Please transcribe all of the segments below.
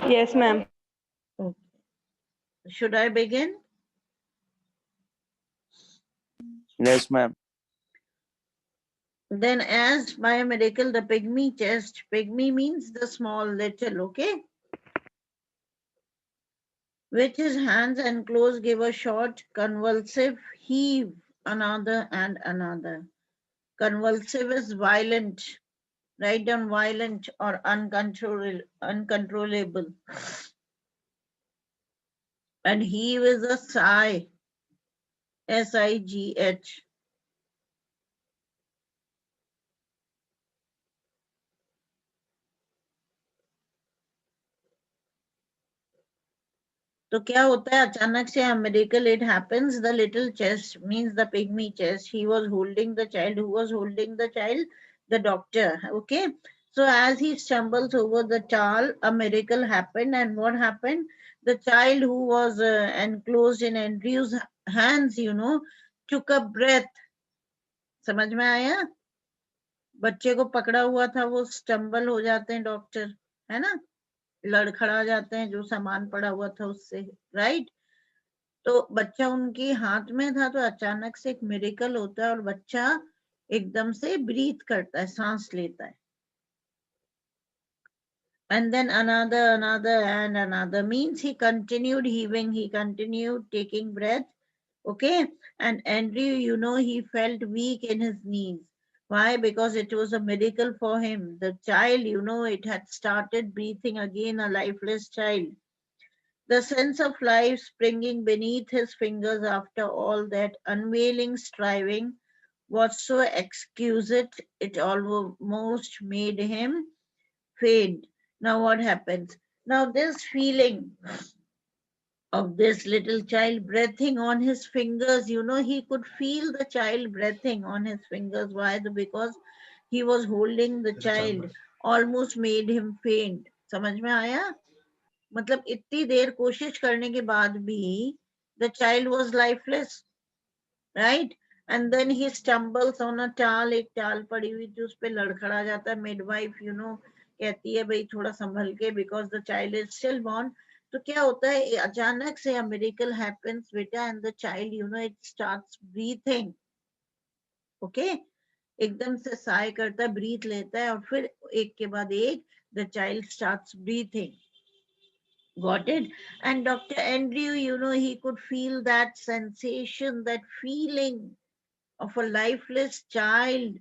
Yes, ma'am. Okay. Should I begin? Yes, ma'am. Then as by a miracle the pygmy chest, pygmy means the small little, okay? With his hands enclosed gave a short convulsive heave, another and another. Convulsive is violent. Write down violent or uncontrollable. And heave is a sigh, S-I-G-H. तो क्या होता है अचानक से a miracle it happens, the little chest means the pygmy chest, he was holding the child. Who was holding the child? The doctor. Okay, so as he stumbles over the towel, a miracle happened. And what happened? The child who was enclosed in Andrew's hands, took a breath. समझ में आया? बच्चे को पकड़ा हुआ था, वो stumble हो जाते हैं डॉक्टर, है ना, लड़खड़ा जाते हैं जो सामान पड़ा हुआ था उससे, राइट? तो बच्चा उनके हाथ में था, तो अचानक से एक मिरेकल होता है और बच्चा एकदम से ब्रीथ करता है, सांस लेता है. And then another and another means he continued heaving, he continued taking breath. Okay, and Andrew, he felt weak in his knees. Why? Because it was a miracle for him. The child, it had started breathing again, a lifeless child. The sense of life springing beneath his fingers after all that unwavering striving was so exquisite it almost made him faint. Now what happens? Now this feeling of this little child breathing on his fingers, he could feel the child breathing on his fingers. Why? Because he was holding the child, almost made him faint. समझ में आया? मतलब इतनी देर कोशिश करने के बाद भी the child was lifeless, right? And then he stumbles on a towel, एक टाल पड़ी हुई थी, उस पे लड़खड़ा जाता है. midwife, कहती है भाई थोड़ा संभल के, because the child is still born. तो क्या होता है अचानक से a miracle happens बेटा, and the child, it starts breathing. Okay, एकदम से sigh करता है, breathe लेता है, और फिर एक के बाद एक the child starts breathing. Got it? And Dr. Andrew, he could feel that sensation, that feeling of a lifeless child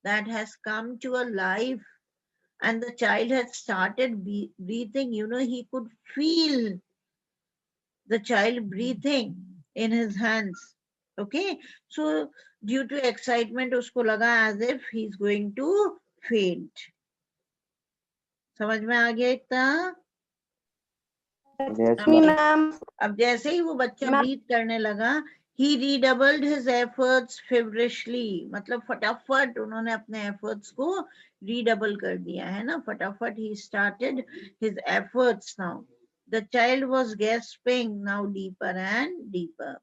that has come to a life, and the child has started breathing. He could feel the child breathing in his hands. Okay, so due to excitement, usko laga as if he's going to faint. समझ में आ गया इतना? Yes, Me, ma'am. ma'am. अब जैसे ही वो बच्चा Ma'am. Breathe करने लगा, he redoubled his efforts feverishly, मतलब फटाफट उन्होंने अपने efforts को redouble कर दिया है ना, फटाफट he started his efforts now. The child was gasping now deeper and deeper.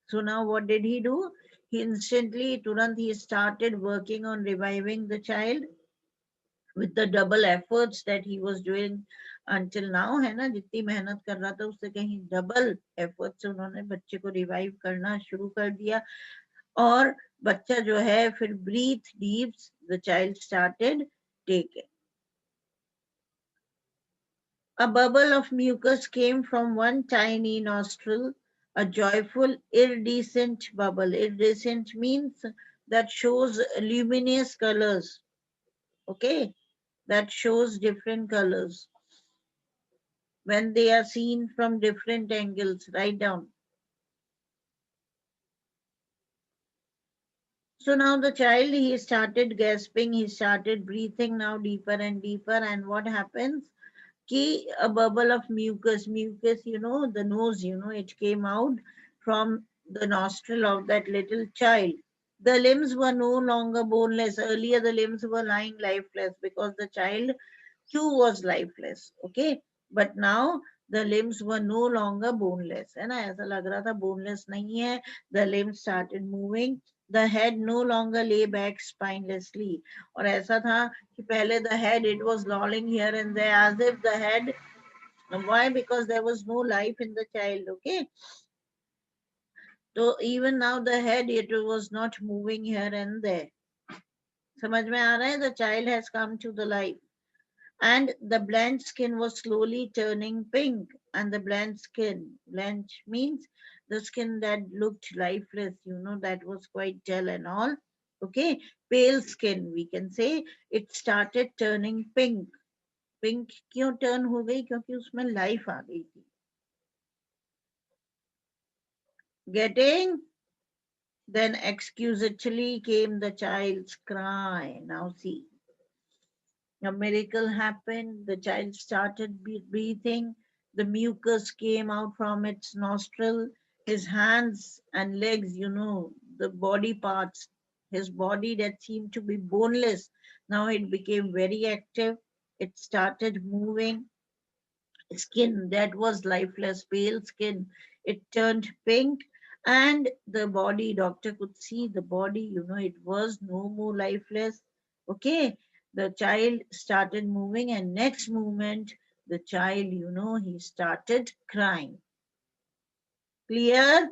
So now what did he do? He instantly, तुरंत he started working on reviving the child with the double efforts that he was doing until now, है ना, जितनी मेहनत कर रहा था उससे कहीं डबल एफर्ट से उन्होंने बच्चे को रिवाइव करना शुरू कर दिया. और बच्चा जो है फिर breathe deeps, the child started taking. A bubble of mucus came from one tiny nostril, a joyful iridescent bubble. Iridescent means that shows luminous colors. Okay, that shows different colors when they are seen from different angles. Write down. So now the child, he started gasping, he started breathing now deeper and deeper. And what happens? A bubble of mucus, the nose, it came out from the nostril of that little child. The limbs were no longer boneless. Earlier the limbs were lying lifeless because the child too was lifeless. Okay, but now the limbs were no longer boneless, है ना, ऐसा लग रहा था boneless नहीं है. The limbs started moving. The head no longer lay back spinelessly. और ऐसा था कि पहले the head, it was lolling here and there as if the head Why? Because there was no life in the child. Okay. So even now the head, it was not moving here and there. समझ में आ रहा है? The child has come to the life. And the blanched skin was slowly turning pink. And the blanched skin, blanched means the skin that looked lifeless, that was quite dull and all. Okay, pale skin, we can say. It started turning pink. Pink क्यों turn हो गई? क्योंकि उसमें life आ गई थी. Getting? Then excusatory came the child's cry. Now see. A miracle happened. The child started breathing. The mucus came out from its nostril. His hands and legs, the body parts, his body that seemed to be boneless, now it became very active. It started moving. Skin that was lifeless, pale skin, it turned pink. And the body, doctor could see the body, it was no more lifeless. Okay, the child started moving, and next moment, the child, he started crying. Clear?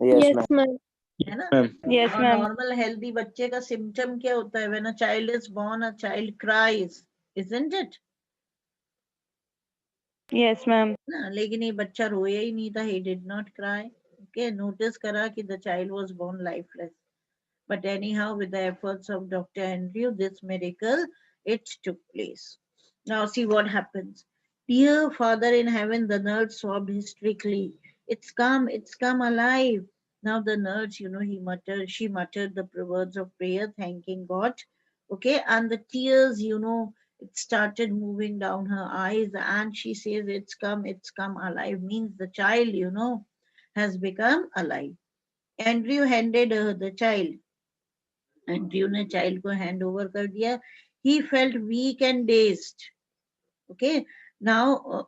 Yes, Yes, ma'am. ma'am. है ना? Ma'am. Yes, और ma'am. Normal healthy बच्चे का symptom क्या होता है? When a child is born, a child cries, isn't it? Yes, ma'am. ना, लेकिन ये बच्चा रोया ही नहीं था. He did not cry. Okay, notice करा कि the child was born lifeless. But anyhow, with the efforts of Dr. Andrew, this miracle, it took place. Now see what happens. Dear Father in heaven, the nurse sobbed hysterically. It's come alive. Now the nurse, she muttered the words of prayer, thanking God. Okay, and the tears, it started moving down her eyes, and she says, it's come alive, means the child, has become alive. Andrew handed her the child. Andrew ने child को hand over कर दिया. He felt weak and dazed. Okay, now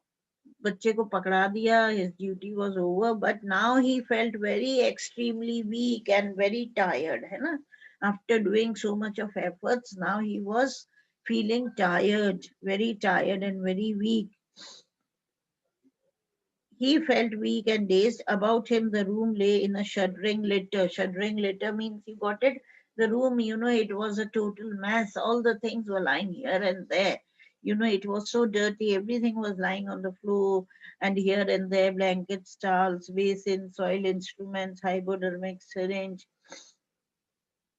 बच्चे को पकड़ा दिया. His duty was over, but now he felt very extremely weak and very tired, है ना? After doing so much of efforts, now he was feeling tired, very tired and very weak. He felt weak and dazed. About him, the room lay in a shuddering litter. Shuddering litter means, you got it? The room, it was a total mess. All the things were lying here and there. It was so dirty. Everything was lying on the floor, and here and there, blankets, towels, basins, soil instruments, hypodermic syringe,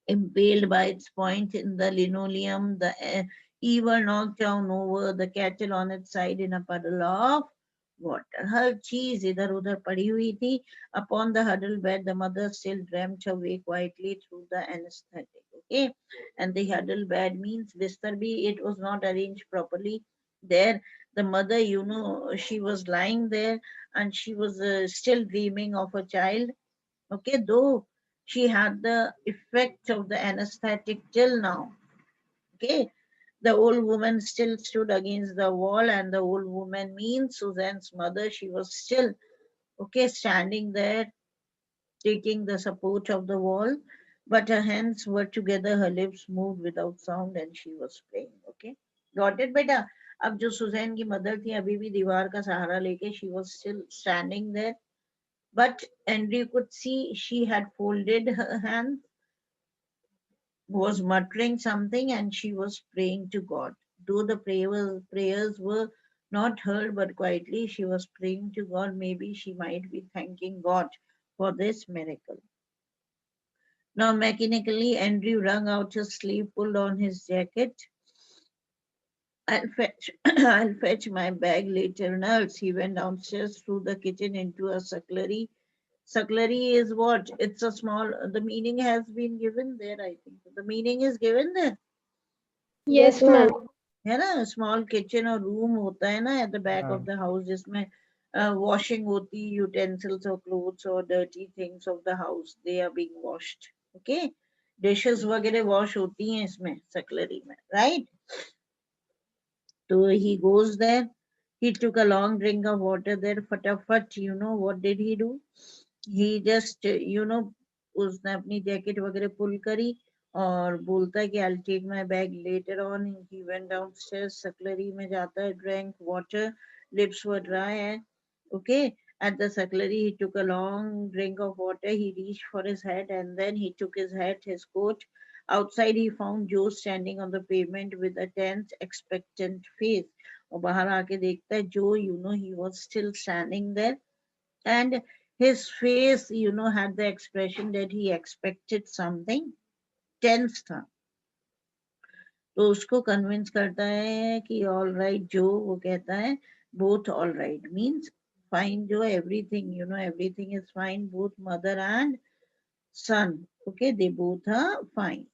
impaled by its point in the linoleum, the ewer knocked down over, the kettle on its side in a puddle of water. Her cheese idhar udhar padi hui thi. Upon the huddled bed, the mother still dreamt her way quietly through the anesthetic. Okay, and the huddled bed means bistar bhi, it was not arranged properly. There, the mother, she was lying there, and she was still dreaming of a child. Okay, though she had the effect of the anesthetic till now. Okay, the old woman still stood against the wall, and the old woman means Suzanne's mother. She was still, okay, standing there, taking the support of the wall, but her hands were together, her lips moved without sound, and she was praying. Okay, got it, beta? अब जो Suzanne की mother थी, अभी भी दीवार का सहारा लेके, she was still standing there. But Andrew could see she had folded her hands, was muttering something, and she was praying to God. Though the prayers were not heard, but quietly she was praying to God. Maybe she might be thanking God for this miracle. Now, mechanically, Andrew wrung out his sleeve, pulled on his jacket. I'll fetch, I'll fetch my bag later, nurse. He went downstairs through the kitchen into a scullery. Scullery is what? It's a small, the meaning has been given there, I think. The meaning is given there. Yes, ma'am. है ना? Small kitchen और room होता है ना at the back of the house, जिसमें washing होती, utensils और clothes और dirty things of the house, they are being washed. Okay, dishes वगैरह वॉश होती हैं इसमें, सकलरी में, राइट? तो he goes there. He took a long drink of water there. फटाफट, what did he do? He just, उसने अपनी jacket वगैरह पुल करी, और बोलता है कि I'll take my bag later on. He went downstairs, sucklery में जाता है, drank water, lips were dry. Okay, at the sucklery he took a long drink of water. He reached for his hat and then he took his hat, his coat. Outside he found Joe standing on the pavement with a tense, expectant face. और बाहर आके देखता है Joe, you know, he was still standing there and his face, you know, had the expression that he expected something. Tense था तो उसको convince करता है कि ऑल राइट जो, वो कहता है both all right means fine जो, everything, you know, everything is fine, both mother and son, okay, they both are fine.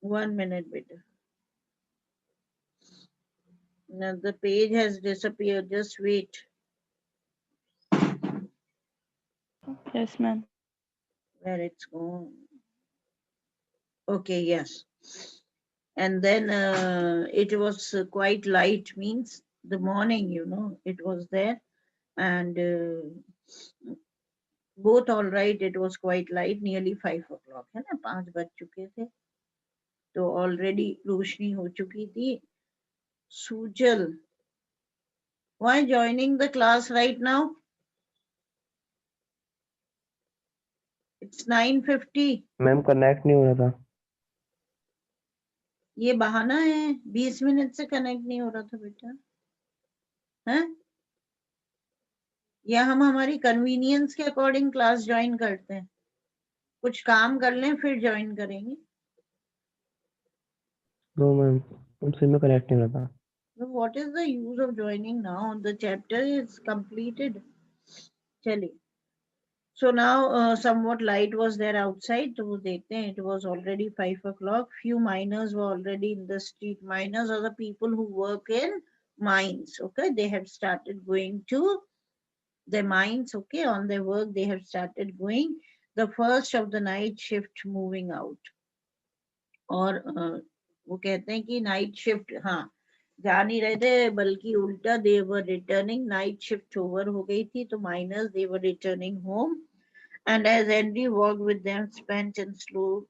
One minute, beta. Now the page has disappeared. Just wait. Yes, ma'am. Where it's gone. Okay, yes. And then it was quite light, means the morning, you know, it was there. And both all right, it was quite light, nearly 5 o'clock, है ना, 5 बज चुके थे तो already रोशनी हो चुकी थी. Sujal, why joining the class right now? It's 9:50. Ma'am connect नहीं हो रहा था. ये बहाना है, 20 मिनट से कनेक्ट नहीं हो रहा था बेटा, हैं? या हम हमारी कन्वीनियंस के अकॉर्डिंग क्लास ज्वाइन करते हैं, कुछ काम कर लें फिर ज्वाइन करेंगे. नो मैम, उनसे में कनेक्ट नहीं हो रहा था. So what is the use of joining now? The chapter is completed. चलिए. So now somewhat light was there outside. तो वो देखते हैं, it was already 5 o'clock. Few miners were already in the street. Miners are the people who work in mines. Okay, they have started going to the mines. Okay, on their work they have started going. The first of the night shift moving out. और वो कहते हैं कि night shift, हाँ, जा नहीं रहे थे बल्कि उल्टा, they were returning, night shift over हो गई थी तो miners they were returning home. And as Henry walked with them, spent and slow,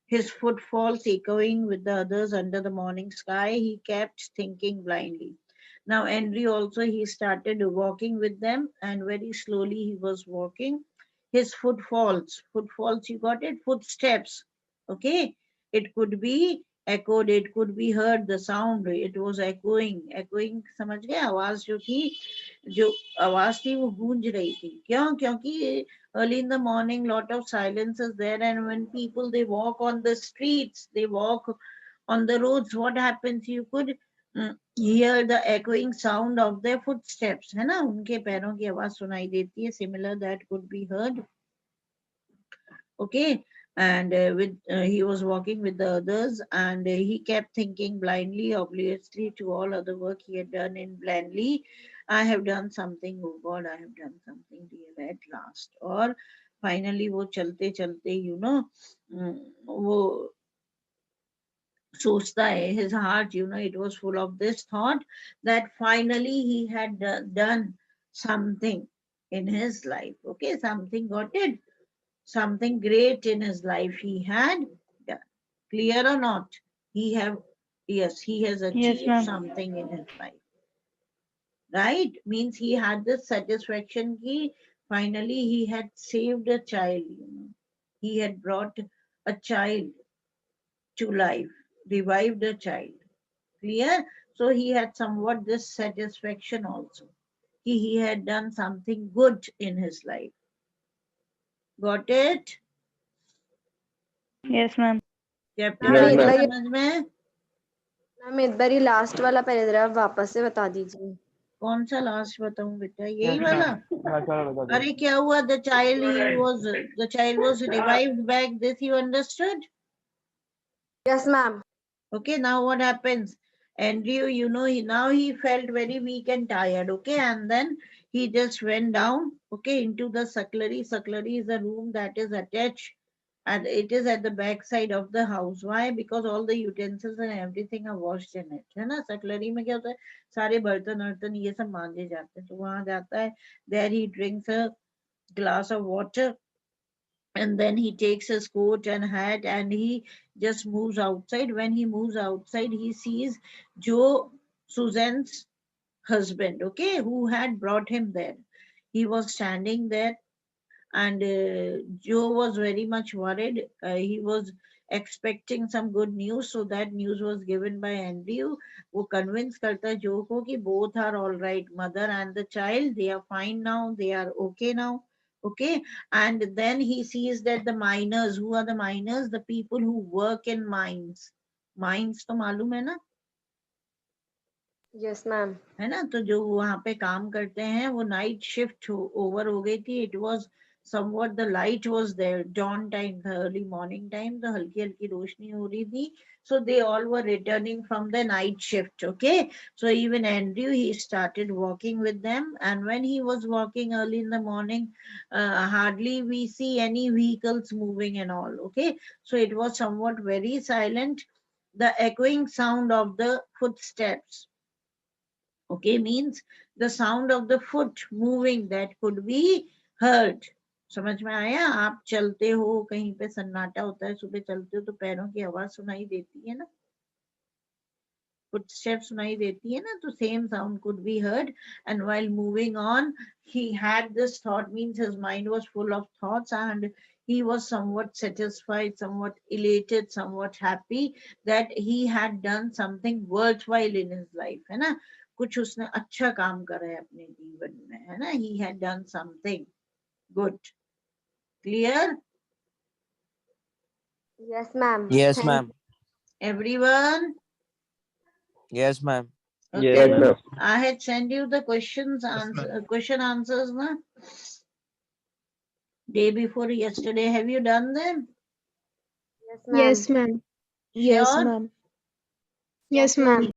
his footfalls echoing with the others under the morning sky, he kept thinking blindly. Now Henry also, he started walking with them and very slowly he was walking. His footfalls, you got it? Footsteps, okay? It could be echoed, it could be heard, the sound, it was echoing, समझ गए? आवाज जो थी, जो आवाज थी वो गूंज रही थी. क्यों? क्योंकि early in the morning lot of silence is there, and when people they walk on the streets, they walk on the roads, what happens? You could hear the echoing sound of their footsteps, है ना, उनके पैरों की आवाज सुनाई देती है. Similar that could be heard. Okay, and he was walking with the others and he kept thinking blindly, obviously to all other work he had done in blindly. I have done something, oh God, I have done something real at last. Or finally वो चलते चलते, you know, वो सोचता है, his heart, you know, it was full of this thought that finally he had done something in his life. Okay, something, got it? Something great in his life he had done. Clear or not? He have, yes, he has achieved ma'am. something in his life. Right? Means he had this satisfaction ki finally he had saved a child, you know. He had brought a child to life, revived a child. Clear? So he had somewhat this satisfaction also. He had done something good in his life. Got it? Yes, ma'am. Chapter Yes, आ गया ma'am. समझ में? Ma'am एक बारी last वाला paragraph वापस से बता दीजिए. कौन सा लास्ट बताऊं बेटा? यही वाला? अरे क्या हुआ? The child was revived back. This you understood? Yes ma'am. Okay, now what happens? Andrew, you know, now he felt very weak and tired. Okay, and then he just went down, okay, into the sucklery. Sucklery is a room that is attached and it is at the back side of the house. Why? Because all the utensils and everything are washed in it. है ना? Cutlery में क्या होता है? सारे बर्तन वर्तन ये सब मांजे जाते हैं. तो वहाँ जाता है. There he drinks a glass of water. And then he takes his coat and hat and he just moves outside. When he moves outside, he sees Joe, Susan's husband, okay, who had brought him there. He was standing there, and Joe was very much worried. He was expecting some good news, so that news was given by Andrew. वो convince करता है Joe को कि both are all right, mother and the child, they are fine now, they are okay now. Okay, and then he sees that the miners, who are the miners? The people who work in mines. Mines तो मालूम है ना? Yes, ma'am. है ना? तो जो वहां पे काम करते हैं वो नाइट शिफ्ट ओवर हो गई थी. It was somewhat the light was there, dawn time, the early morning time, the हल्की हल्की रोशनी हो रही थी. So they all were returning from the night shift. Okay, so even Andrew, he started walking with them, and when he was walking early in the morning, hardly we see any vehicles moving and all. Okay, so it was somewhat very silent. The echoing sound of the footsteps, okay, means the sound of the foot moving, that could be heard. समझ में आया? आप चलते हो कहीं पे, सन्नाटा होता है, सुबह चलते हो तो पैरों की आवाज सुनाई देती है ना, फुटस्टेप सुनाई देती है ना, तो same sound could be heard. And while moving on, he had this thought, means his mind was full of thoughts, and he was somewhat satisfied, somewhat elated, somewhat happy that he had done something worthwhile in his life, है ना? कुछ उसने अच्छा काम करा है अपने जीवन में, है ना? He had done something good. Clear? Yes, ma'am. Yes, Thank ma'am. Everyone? Yes, ma'am. Okay. Yes, ma'am. I had sent you the questions, question answers, na? Day before yesterday. Have you done them? Yes, ma'am. Yes, ma'am. Yes, Sure? ma'am. Yes, Yes, ma'am.